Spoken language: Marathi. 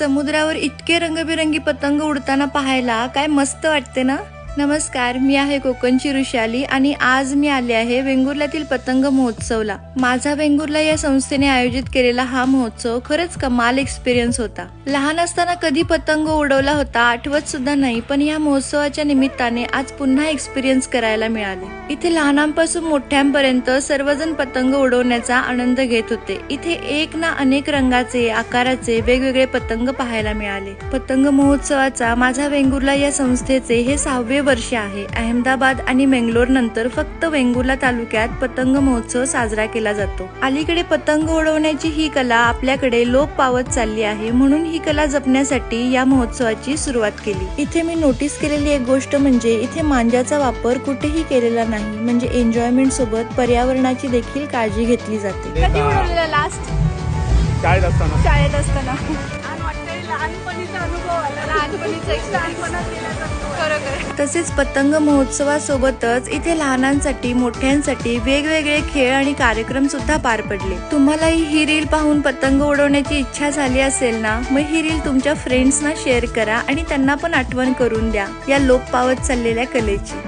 समुद्रावर इतके रंगबिरंगी पतंग उडताना पाहायला काय मस्त वाटते ना। नमस्कार, मी आहे कोकणची ऋषाली आणि आज मी आले आहे वेंगुर्ल्यातील पतंग महोत्सवला। माझा वेंगुर्ला या संस्थेने आयोजित केलेला हा महोत्सव खरंच कमाल एक्सपिरियन्स होता। लहान असताना कधी पतंग उडवला होता आठवत सुद्धा नाही, पण या महोत्सवाच्या निमित्ताने आज पुन्हा एक्सपिरियन्स करायला मिळाले। इथे लहानांपासून मोठ्यांपर्यंत सर्वजण पतंग उडवण्याचा आनंद घेत होते। इथे एक ना अनेक रंगाचे आकाराचे वेगवेगळे पतंग पाहायला मिळाले। पतंग महोत्सवाचा माझा वेंगुर्ला या संस्थेचे हे 6वे वर्ष आहे। अहमदाबाद आणि मंगलोर नंतर फक्त वेंगुर्ला तालुक्यात पतंग महोत्सव साजरा केला जातो। अलीकडे पतंग उडवण्याची ही कला आपल्याकडे लोप पावत चालली आहे, म्हणून ही कला जपण्यासाठी या महोत्सवाची सुरुवात केली। इथे मी नोटीस केलेली एक गोष्ट म्हणजे इथे मांजाचा वापर कुठेही केलेला नाही, म्हणजे एन्जॉयमेंट सोबत पर्यावरणाची देखील काळजी घेतली जाते। कधी उडवलेला लास्ट? शाळेत असताना लहानपणीचा अनुभव आला, लहानपणीचा लहानपणात गेल्याचा खरोखर। तसेच पतंग महोत्सवासोबतच इथे लहानांसाठी मोठ्यांसाठी वेगवेगळे खेळ आणि कार्यक्रम सुद्धा पार पडले। तुम्हालाही ही रील पाहून पतंग उडवण्याची इच्छा झाली असेल ना, मग ही रील तुमच्या फ्रेंड्सना शेअर करा आणि त्यांना पण आठवण करून द्या या लोप पावत चाललेल्या कलेची।